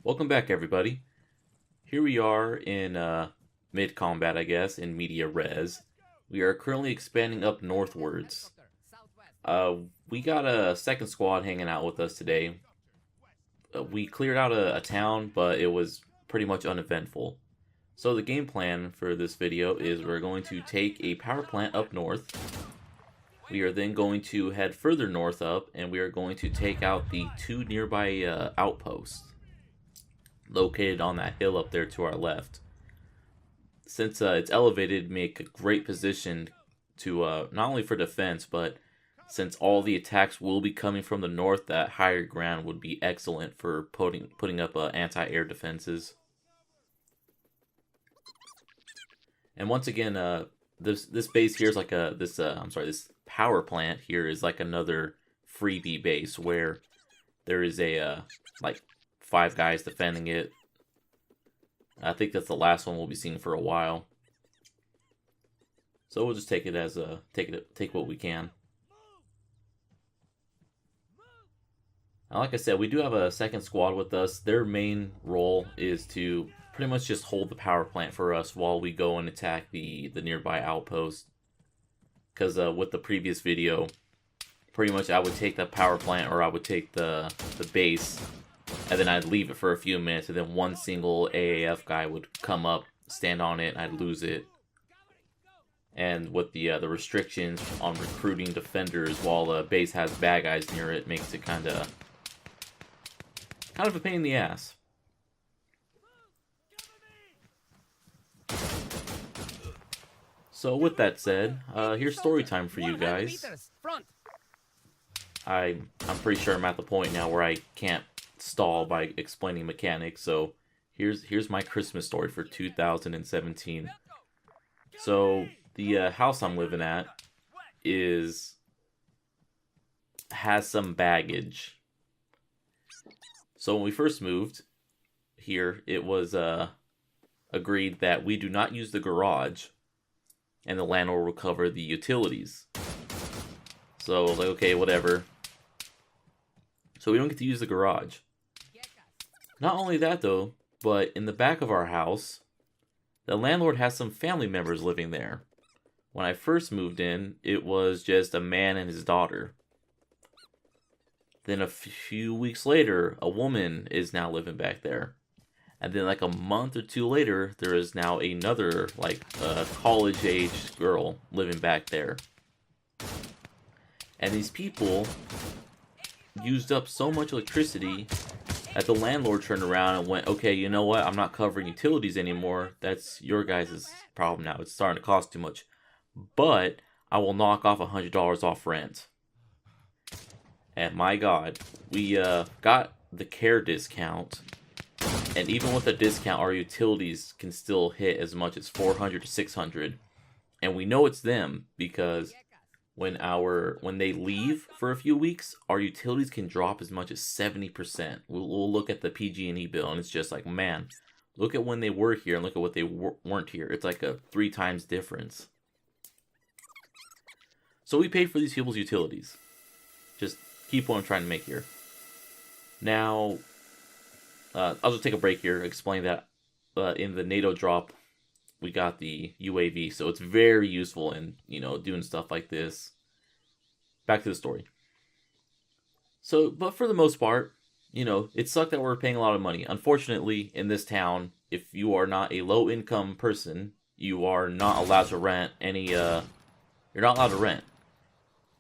Welcome back, everybody. Here we are in mid-combat, I guess, in media res. We are currently expanding up northwards. Uh, we got a second squad hanging out with us today. We cleared out a town, but it was pretty much uneventful. So the game plan for this video is we're going to take a power plant up north. We are then going to head further north up, and we are going to take out the two nearby outposts located on that hill up there to our left. Since it's elevated, make a great position to not only for defense, but since all the attacks will be coming from the north, that higher ground would be excellent for putting up anti-air defenses. And once again, this base here is like this power plant here is like another freebie base where there is a like 5 guys defending it. I think that's the last one we'll be seeing for a while. So we'll just take it as take what we can. Now, like I said, we do have a second squad with us. Their main role is to pretty much just hold the power plant for us while we go and attack the nearby outpost. Because with the previous video, pretty much I would take the power plant, or I would take the base, and then I'd leave it for a few minutes, and then one single AAF guy would come up, stand on it, and I'd lose it. And with the restrictions on recruiting defenders while the base has bad guys near it, makes it kind of a pain in the ass. So with that said, here's story time for you guys. I'm pretty sure I'm at the point now where I can't stall by explaining mechanics, so here's my Christmas story for 2017. So the house I'm living at has some baggage. So when we first moved here, it was agreed that we do not use the garage, and the landlord will cover the utilities. So like, okay, whatever. So we don't get to use the garage. Not only that though, but in the back of our house, the landlord has some family members living there. When I first moved in, it was just a man and his daughter. Then a few weeks later, a woman is now living back there. And then like a month or two later, there is now another like college-aged girl living back there. And these people used up so much electricity that the landlord turned around and went, okay, you know what? I'm not covering utilities anymore. That's your guys' problem now. It's starting to cost too much. But I will knock off $100 off rent. And my God, we got the care discount. And even with the discount, our utilities can still hit as much as $400 to $600. And we know it's them because when they leave for a few weeks, our utilities can drop as much as 70%. We'll look at the PG&E bill, and it's just like, man, look at when they were here and look at what they weren't here. It's like a 3 times difference. So we paid for these people's utilities. Just keep what I'm trying to make here. Now, I'll just take a break here, explain that in the NATO drop, we got the UAV, so it's very useful in, doing stuff like this. Back to the story. So, but for the most part, it sucked that we're paying a lot of money. Unfortunately, in this town, if you are not a low-income person, you are not allowed to rent any, you're not allowed to rent.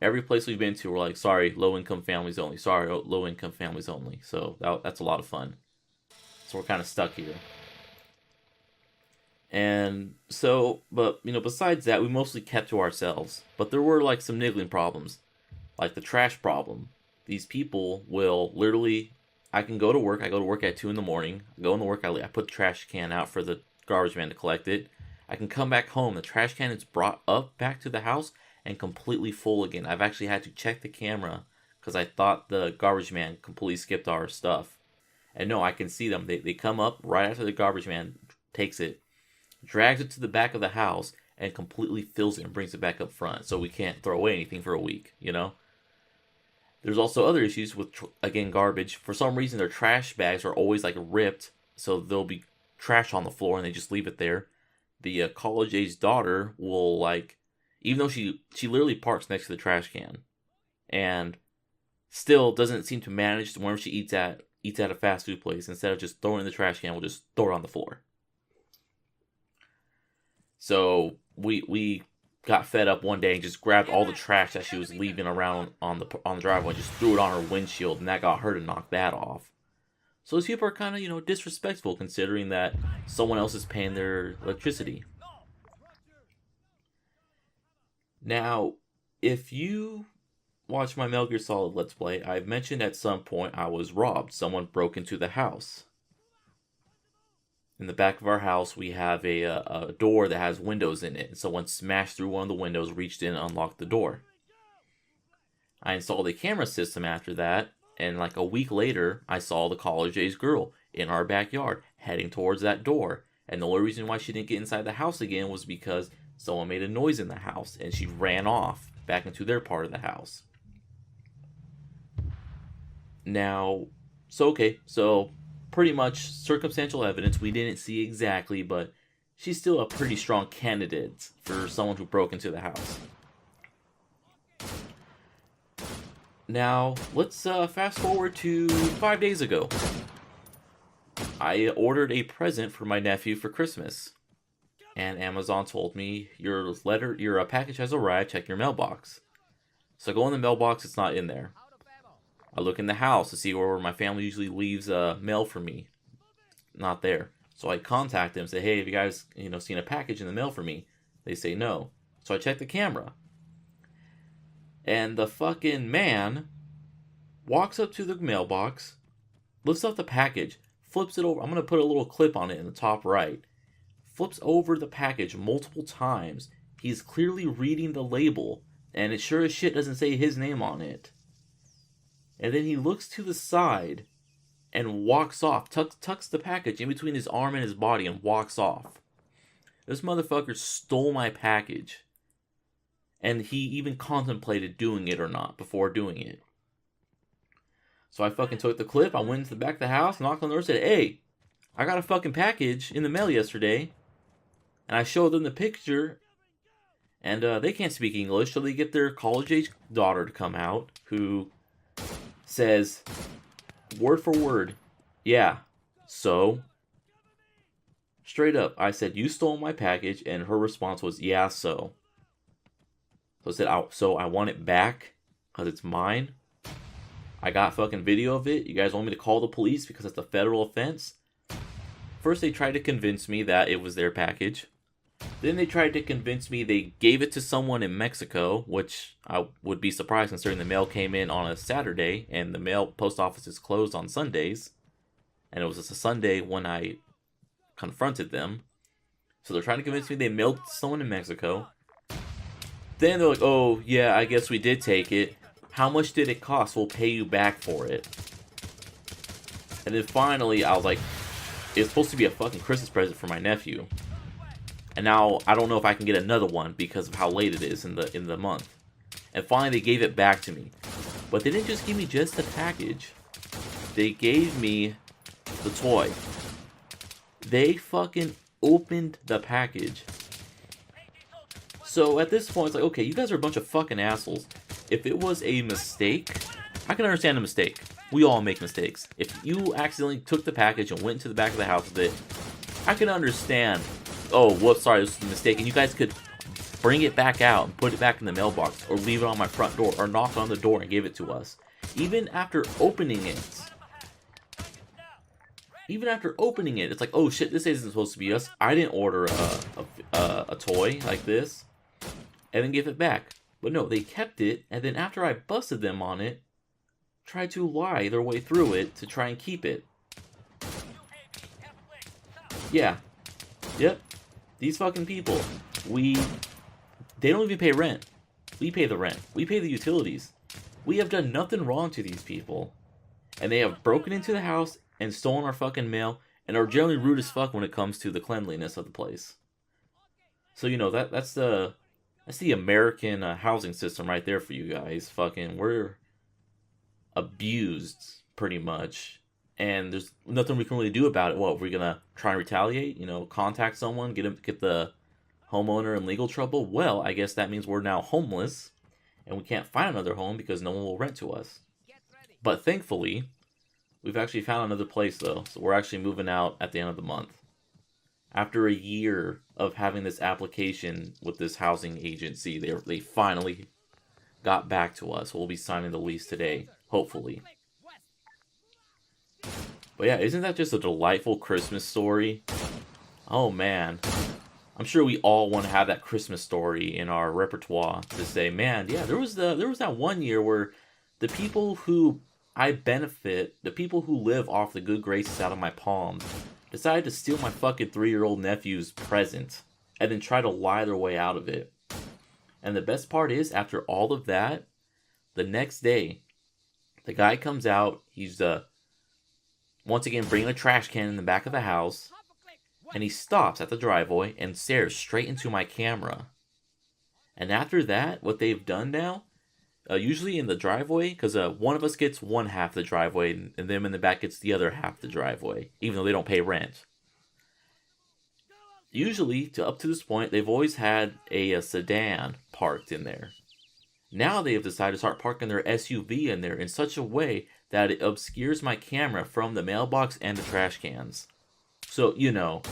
Every place we've been to, we're like, sorry, low-income families only. Sorry, low-income families only. So that's a lot of fun. So we're kind of stuck here. And so, but, besides that, we mostly kept to ourselves. But there were, like, some niggling problems. Like the trash problem. These people will literally, I can go to work. I go to work at 2 in the morning. I go into work, I put the trash can out for the garbage man to collect it. I can come back home. The trash can is brought up back to the house and completely full again. I've actually had to check the camera because I thought the garbage man completely skipped our stuff. And no, I can see them. They come up right after the garbage man takes it, drags it to the back of the house, and completely fills it and brings it back up front. So we can't throw away anything for a week, There's also other issues with, again, garbage. For some reason, their trash bags are always like ripped, so there'll be trash on the floor and they just leave it there. The college-age daughter will, like, even though she literally parks next to the trash can, and still doesn't seem to manage whenever she eats at a fast food place. Instead of just throwing it in the trash can, we'll just throw it on the floor. So we got fed up one day and just grabbed all the trash that she was leaving around on the driveway and just threw it on her windshield, and that got her to knock that off. So these people are kind of, disrespectful, considering that someone else is paying their electricity. Now, if you watch my Metal Gear Solid Let's Play, I've mentioned at some point I was robbed. Someone broke into the house. In the back of our house, we have a door that has windows in it. Someone smashed through one of the windows, reached in, and unlocked the door. I installed a camera system after that, and like a week later, I saw the college-age girl in our backyard heading towards that door. And the only reason why she didn't get inside the house again was because someone made a noise in the house, and she ran off back into their part of the house. Now, so pretty much circumstantial evidence, we didn't see exactly, but she's still a pretty strong candidate for someone who broke into the house. Now, let's fast forward to 5 days ago. I ordered a present for my nephew for Christmas, and Amazon told me your package has arrived, check your mailbox. So I go in the mailbox, it's not in there. I look in the house to see where my family usually leaves mail for me. Not there. So I contact them and say, hey, have you guys seen a package in the mail for me? They say no. So I check the camera. And the fucking man walks up to the mailbox, lifts up the package, flips it over. I'm going to put a little clip on it in the top right. Flips over the package multiple times. He's clearly reading the label, and it sure as shit doesn't say his name on it. And then he looks to the side and walks off, tucks the package in between his arm and his body and walks off. This motherfucker stole my package. And he even contemplated doing it or not before doing it. So I fucking took the clip, I went into the back of the house, knocked on the door, said, hey, I got a fucking package in the mail yesterday. And I showed them the picture, and they can't speak English, so they get their college-age daughter to come out, who says, word for word, yeah, so? Straight up, I said, you stole my package, and her response was, yeah, so. So I said, so I want it back, because it's mine. I got fucking video of it. You guys want me to call the police because it's a federal offense? First, they tried to convince me that it was their package. Then they tried to convince me they gave it to someone in Mexico, which I would be surprised considering the mail came in on a Saturday and the mail post office is closed on Sundays. And it was just a Sunday when I confronted them. So they're trying to convince me they mailed it to someone in Mexico. Then they're like, oh, yeah, I guess we did take it. How much did it cost? We'll pay you back for it. And then finally, I was like, it's supposed to be a fucking Christmas present for my nephew. And now I don't know if I can get another one because of how late it is in the month. And finally they gave it back to me. But they didn't just give me just the package. They gave me the toy. They fucking opened the package. So at this point it's like, okay, you guys are a bunch of fucking assholes. If it was a mistake, I can understand a mistake. We all make mistakes. If you accidentally took the package and went into the back of the house with it, I can understand. Oh, whoops, sorry, this was a mistake. And you guys could bring it back out and put it back in the mailbox, or leave it on my front door, or knock on the door and give it to us. Even after opening it, it's like, oh shit, this isn't supposed to be us. I didn't order a toy like this, and then give it back. But no, they kept it, and then after I busted them on it, tried to lie their way through it to try and keep it. Yeah. Yep. These fucking people. They don't even pay rent. We pay the rent. We pay the utilities. We have done nothing wrong to these people. And they have broken into the house and stolen our fucking mail, and are generally rude as fuck when it comes to the cleanliness of the place. So, that's the American housing system right there for you guys. Fucking, we're abused pretty much, and there's nothing we can really do about it. What, we're gonna try and retaliate? You know, contact someone, get the homeowner in legal trouble? Well, I guess that means we're now homeless, and we can't find another home because no one will rent to us. But thankfully, we've actually found another place though, so we're actually moving out at the end of the month. After a year of having this application with this housing agency, they finally got back to us. We'll be signing the lease today, hopefully. But yeah, isn't that just a delightful Christmas story? Oh man. I'm sure we all want to have that Christmas story in our repertoire to say, man, yeah, there was that one year where the people who I benefit, the people who live off the good graces out of my palms, decided to steal my fucking 3-year-old nephew's present and then try to lie their way out of it. And the best part is, after all of that, the next day, the guy comes out. He's once again bringing a trash can in the back of the house, and he stops at the driveway and stares straight into my camera. And after that, what they've done now, usually in the driveway, because one of us gets one half the driveway, and them in the back gets the other half the driveway, even though they don't pay rent. Usually, up to this point, they've always had a sedan parked in there. Now they have decided to start parking their SUV in there in such a way that it obscures my camera from the mailbox and the trash cans. So, you know,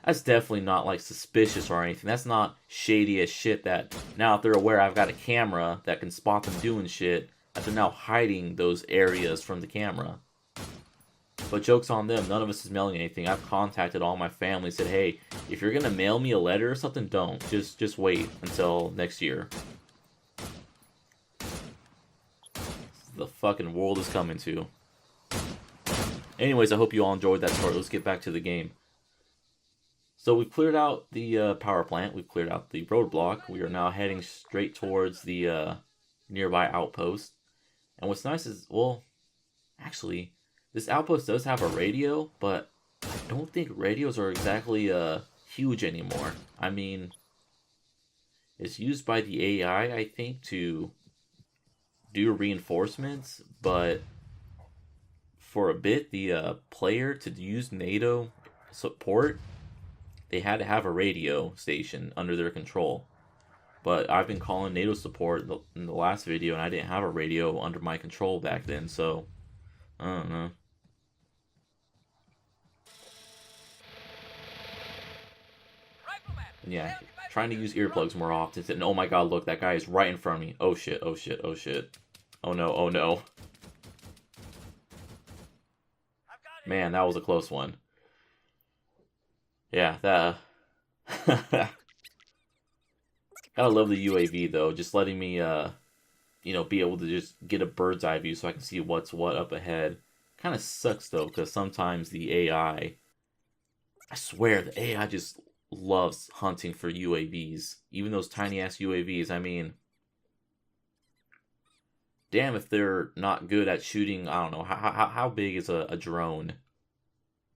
that's definitely not like suspicious or anything. That's not shady as shit that now if they're aware I've got a camera that can spot them doing shit, that they're now hiding those areas from the camera. But joke's on them, none of us is mailing anything. I've contacted all my family, said, hey, if you're gonna mail me a letter or something, don't. Just wait until next year. The fucking world is coming to. Anyways, I hope you all enjoyed that story. Let's get back to the game. So we've cleared out the power plant. We've cleared out the roadblock. We are now heading straight towards the nearby outpost. And what's nice is, well, actually, this outpost does have a radio, but I don't think radios are exactly huge anymore. I mean, it's used by the AI, I think, to do reinforcements, but for a bit, the player, to use NATO support, they had to have a radio station under their control. But I've been calling NATO support in the last video, and I didn't have a radio under my control back then, so I don't know. And yeah, trying to use earplugs more often. And oh my god, look, that guy is right in front of me. Oh shit, oh shit, oh shit. Oh no, oh no. Man, that was a close one. Yeah, that... Gotta love the UAV, though. Just letting me, you know, be able to just get a bird's eye view so I can see what's what up ahead. Kind of sucks, though, because sometimes the AI... I swear, the AI just loves hunting for UAVs. Even those tiny-ass UAVs, I mean... Damn if they're not good at shooting, I don't know, how big is a drone?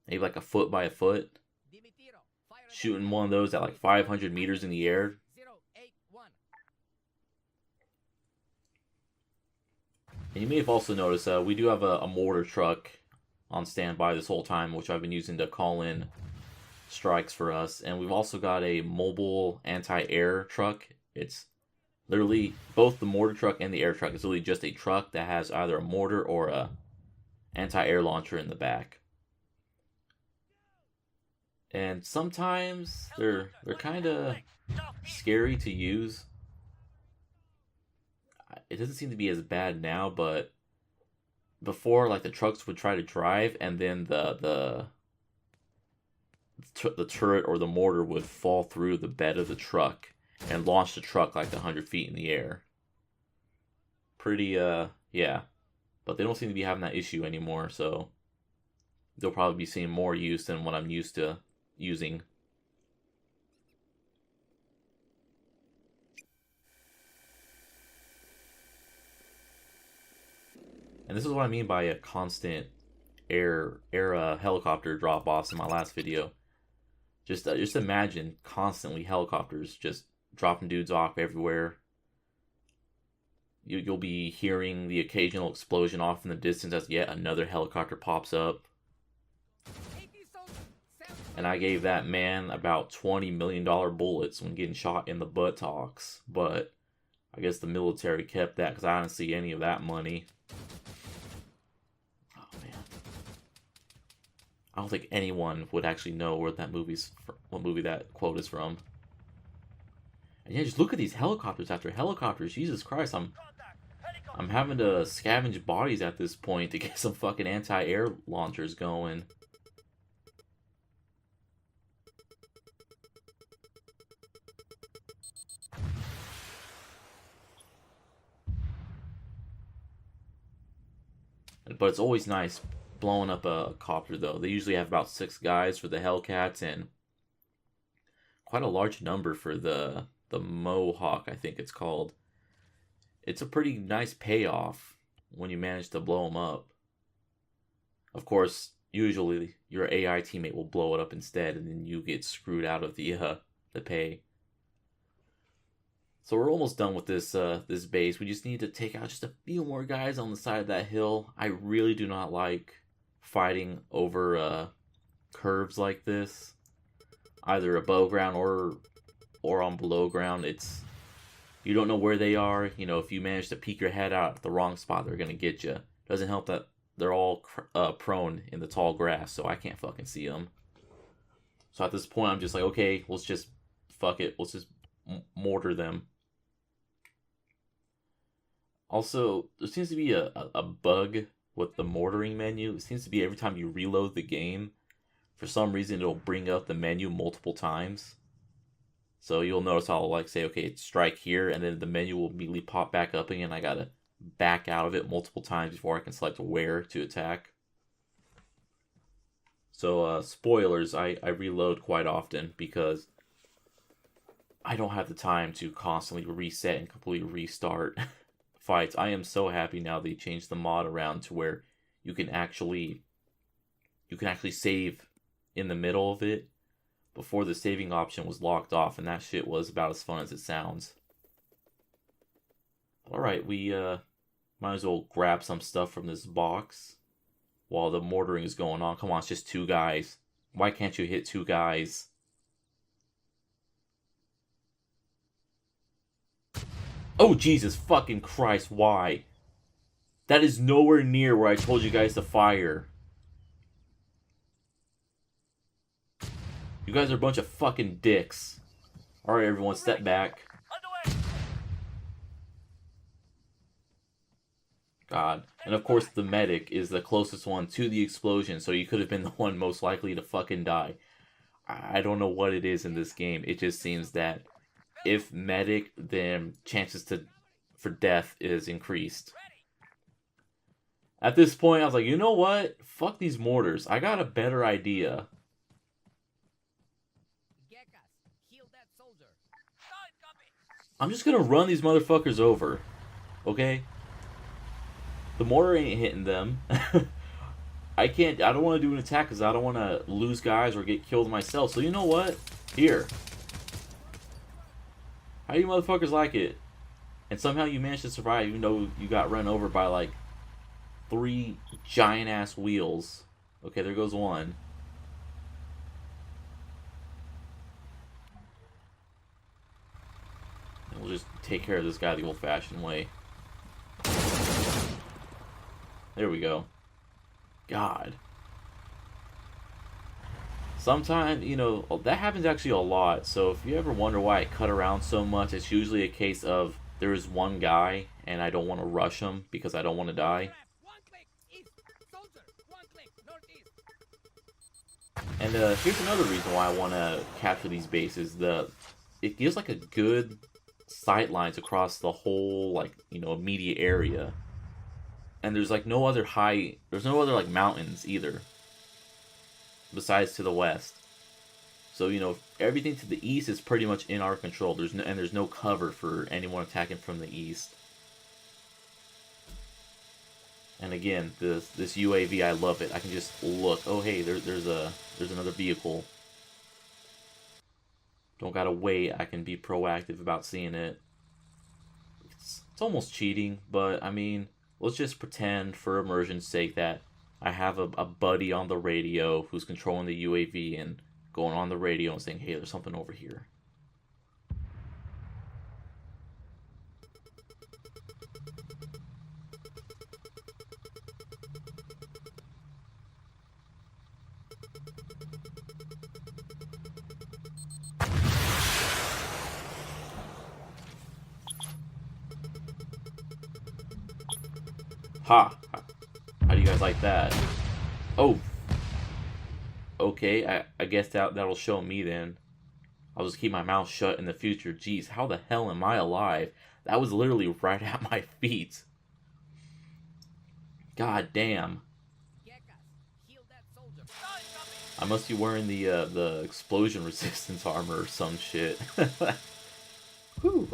Maybe like a foot by a foot? Shooting one of those at like 500 meters in the air? And you may have also noticed we do have a mortar truck on standby this whole time, which I've been using to call in strikes for us. And we've also got a mobile anti-air truck. It's literally both the mortar truck and the air truck. It's literally just a truck that has either a mortar or a anti-air launcher in the back. And sometimes they're kind of scary to use. It doesn't seem to be as bad now, but before, like, the trucks would try to drive, and then the turret or the mortar would fall through the bed of the truck and launch the truck like 100 feet in the air. Pretty, yeah. But they don't seem to be having that issue anymore, so they'll probably be seeing more use than what I'm used to using. And this is what I mean by a constant air helicopter drop-offs in my last video. Just imagine constantly helicopters just dropping dudes off everywhere. You'll be hearing the occasional explosion off in the distance as yet another helicopter pops up. And I gave that man about $20 million bullets when getting shot in the buttocks. But I guess the military kept that because I didn't see any of that money. Oh, man. I don't think anyone would actually know where that what movie that quote is from. And yeah, just look at these helicopters after helicopters. Jesus Christ, I'm having to scavenge bodies at this point to get some fucking anti-air launchers going. But it's always nice blowing up a copter, though. They usually have about 6 guys for the Hellcats and quite a large number for the Mohawk, I think it's called. It's a pretty nice payoff when you manage to blow them up. Of course, usually your AI teammate will blow it up instead, and then you get screwed out of the pay. So we're almost done with this base. We just need to take out just a few more guys on the side of that hill. I really do not like fighting over curves like this, either above ground or on below ground. You don't know where they are. You know, if you manage to peek your head out at the wrong spot, they're gonna get you. Doesn't help that they're all prone in the tall grass, so I can't fucking see them. So at this point, I'm just like, okay, let's just fuck it. Let's just mortar them. Also, there seems to be a bug with the mortaring menu. It seems to be every time you reload the game, for some reason it'll bring up the menu multiple times. So you'll notice I'll like say, okay, strike here, and then the menu will immediately pop back up again. I gotta back out of it multiple times before I can select where to attack. So spoilers, I reload quite often because I don't have the time to constantly reset and completely restart fights. I am so happy now they changed the mod around to where you can actually save in the middle of it. Before, the saving option was locked off, and that shit was about as fun as it sounds. Alright, we might as well grab some stuff from this box while the mortaring is going on. Come on, it's just 2 guys. Why can't you hit 2 guys? Oh, Jesus fucking Christ, why? That is nowhere near where I told you guys to fire. You guys are a bunch of fucking dicks. Alright, everyone, step back. God. And of course, the medic is the closest one to the explosion, so you could have been the one most likely to fucking die. I don't know what it is in this game. It just seems that if medic, then chances for death is increased. At this point, I was like, you know what? Fuck these mortars. I got a better idea. I'm just gonna run these motherfuckers over. Okay? The mortar ain't hitting them. I don't want to do an attack because I don't want to lose guys or get killed myself. So you know what? Here. How do you motherfuckers like it? And somehow you managed to survive even though you got run over by like 3 giant ass wheels. Okay, there goes one. And we'll just take care of this guy the old-fashioned way. There we go. God. Sometimes, you know, that happens actually a lot. So if you ever wonder why I cut around so much, it's usually a case of there is one guy and I don't want to rush him because I don't want to die. And here's another reason why I want to capture these bases. It gives like a good sight lines across the whole, like, you know, immediate area. And there's like no other like mountains either, besides to the west. So, you know, everything to the east is pretty much in our control. There's no cover for anyone attacking from the east. And again, this UAV, I love it. I can just look. Oh, hey, there's another vehicle. Don't gotta wait. I can be proactive about seeing it. It's almost cheating, but I mean, let's just pretend for immersion's sake that I have a buddy on the radio who's controlling the UAV and going on the radio and saying, hey, there's something over here. Ha! How do you guys like that? Oh! Okay, I guess that'll show me then. I'll just keep my mouth shut in the future. Jeez, how the hell am I alive? That was literally right at my feet. God damn. I must be wearing the explosion resistance armor or some shit. Whew.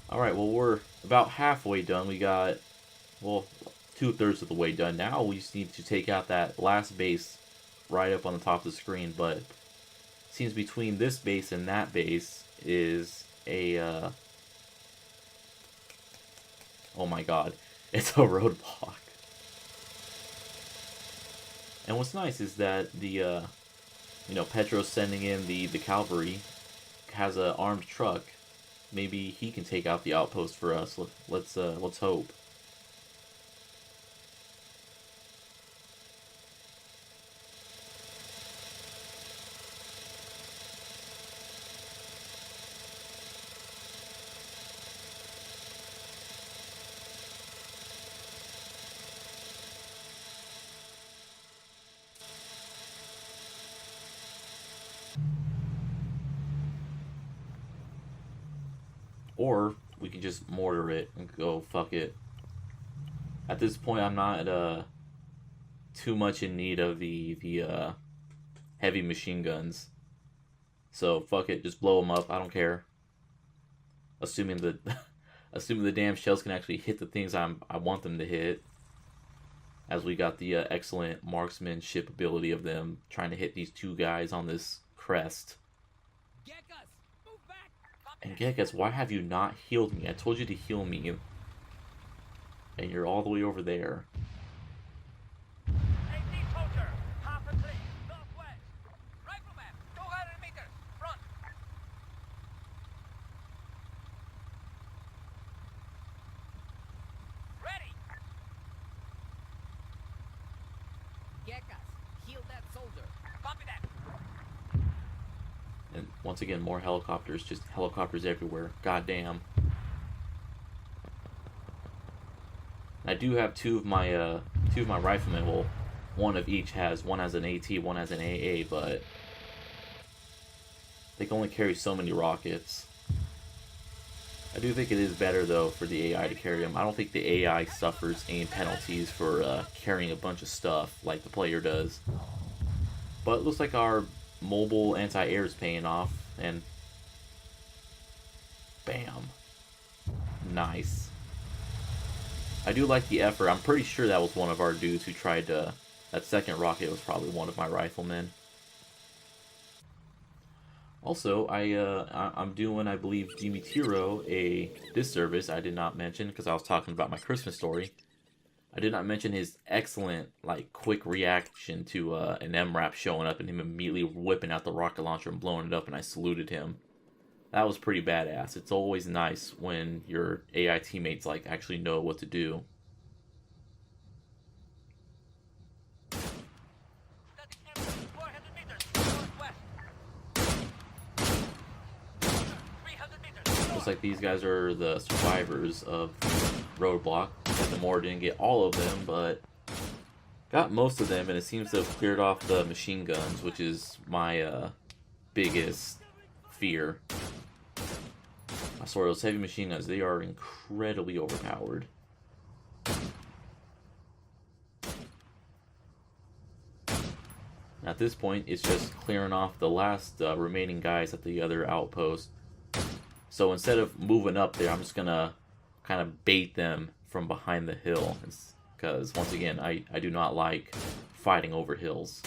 Alright, well, we're about halfway done. We got, well, 2/3 of the way done. Now we just need to take out that last base right up on the top of the screen, but it seems between this base and that base is a, oh my god, it's a roadblock. And what's nice is that the, you know, Petro's sending in the cavalry, has a armed truck. Maybe he can take out the outpost for us. Let's hope. Or we can just mortar it and go fuck it. At this point, I'm not too much in need of the heavy machine guns. So fuck it, just blow them up. I don't care. Assuming the assuming the damn shells can actually hit the things I want them to hit. As we got the excellent marksmanship ability of them trying to hit these two guys on this crest. And Gekas, why have you not healed me? I told you to heal me. And you're all the way over there. And once again, more helicopters, just helicopters everywhere. God damn. I do have two of my riflemen. Well, one has an AT, one has an AA, but they can only carry so many rockets. I do think it is better though for the AI to carry them. I don't think the AI suffers aim penalties for carrying a bunch of stuff like the player does. But it looks like our mobile anti-air is paying off, and bam. Nice. I do like the effort. I'm pretty sure that was one of our dudes who tried to... That second rocket was probably one of my riflemen. Also, I'm doing, I believe, Dimitiro a disservice I did not mention because I was talking about my Christmas story. I did not mention his excellent, like, quick reaction to an MRAP showing up and him immediately whipping out the rocket launcher and blowing it up, and I saluted him. That was pretty badass. It's always nice when your AI teammates, like, actually know what to do. Looks like these guys are the survivors of Roadblock. The mortar didn't get all of them, but got most of them, and it seems to have cleared off the machine guns, which is my biggest fear. I swear, those heavy machine guns, they are incredibly overpowered. At this point, it's just clearing off the last remaining guys at the other outpost. So instead of moving up there, I'm just gonna kind of bait them from behind the hill, because once again, I do not like fighting over hills.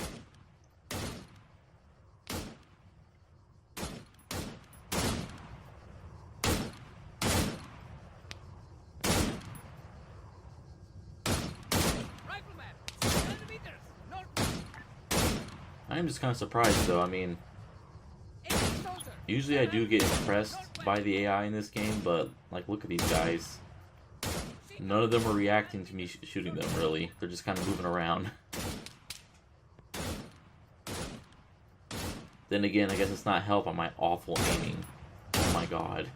I'm just kind of surprised though. I mean, usually I do get impressed by the AI in this game, but like, look at these guys. None of them are reacting to me shooting them, really. They're just kind of moving around. Then again, I guess it's not help on my awful aiming. Oh my god.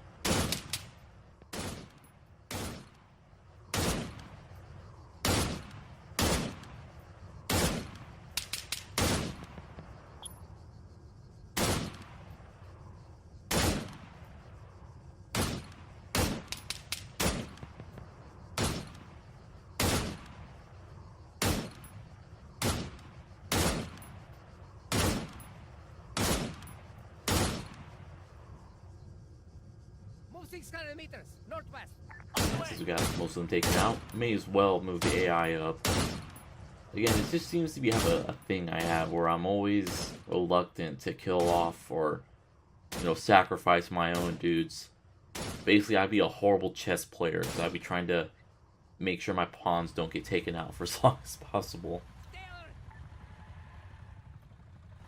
Move 600 meters northwest. Since we got most of them taken out, may as well move the AI up. Again, it just seems to be a thing I have where I'm always reluctant to kill off or, you know, sacrifice my own dudes. Basically, I'd be a horrible chess player because I'd be trying to make sure my pawns don't get taken out for as long as possible.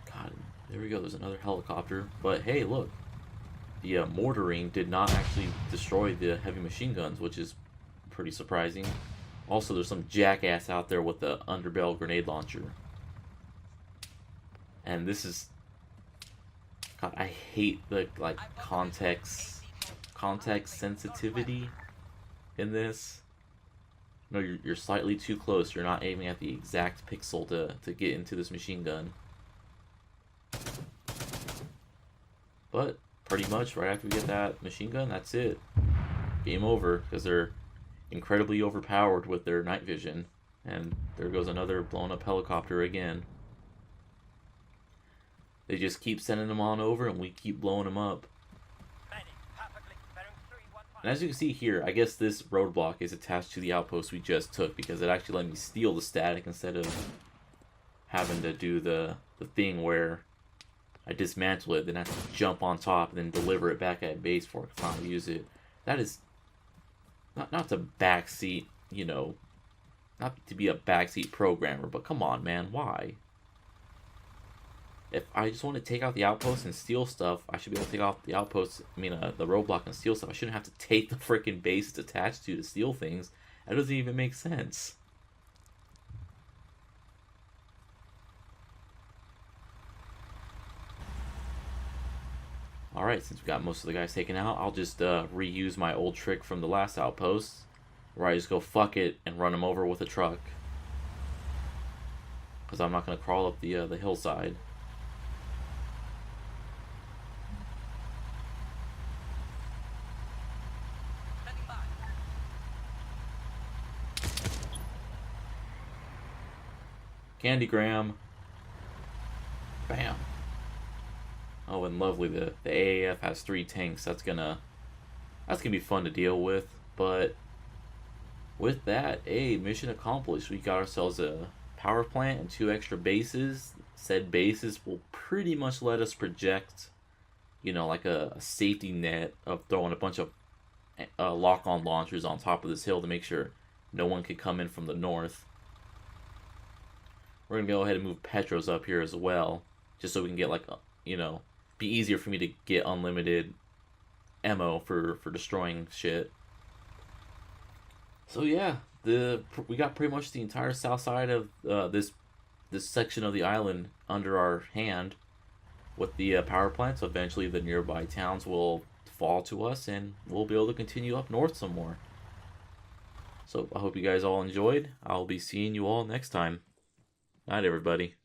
God, there we go. There's another helicopter. But hey, look. The mortaring did not actually destroy the heavy machine guns, which is pretty surprising. Also, there's some jackass out there with the underbarrel grenade launcher. And this is... God, I hate the, like, context sensitivity in this. No, you're slightly too close. You're not aiming at the exact pixel to get into this machine gun. But pretty much right after we get that machine gun, that's it. Game over, because they're incredibly overpowered with their night vision. And there goes another blown up helicopter again. They just keep sending them on over and we keep blowing them up. And as you can see here, I guess this roadblock is attached to the outpost we just took because it actually let me steal the static instead of having to do the thing where I dismantle it, then I have to jump on top and then deliver it back at base before I can finally use it. That is not to backseat, you know, not to be a backseat programmer, but come on, man, why? If I just want to take out the outpost and steal stuff, I should be able to take out the outpost, the roadblock and steal stuff. I shouldn't have to take the freaking base it's attached to steal things. That doesn't even make sense. Alright, since we got most of the guys taken out, I'll just reuse my old trick from the last outpost, where I just go fuck it and run them over with a truck. Because I'm not going to crawl up the hillside. Candygram. Bam. Oh, and lovely, the AAF has 3 tanks. That's gonna be fun to deal with. But with that, mission accomplished. We got ourselves a power plant and 2 extra bases. Said bases will pretty much let us project, you know, like a safety net of throwing a bunch of lock-on launchers on top of this hill to make sure no one can come in from the north. We're gonna go ahead and move Petros up here as well, just so we can get, like, you know, be easier for me to get unlimited ammo for destroying shit. So yeah, we got pretty much the entire south side of this section of the island under our hand with the power plant. So eventually the nearby towns will fall to us and we'll be able to continue up north some more. So I hope you guys all enjoyed. I'll be seeing you all next time. Night, everybody.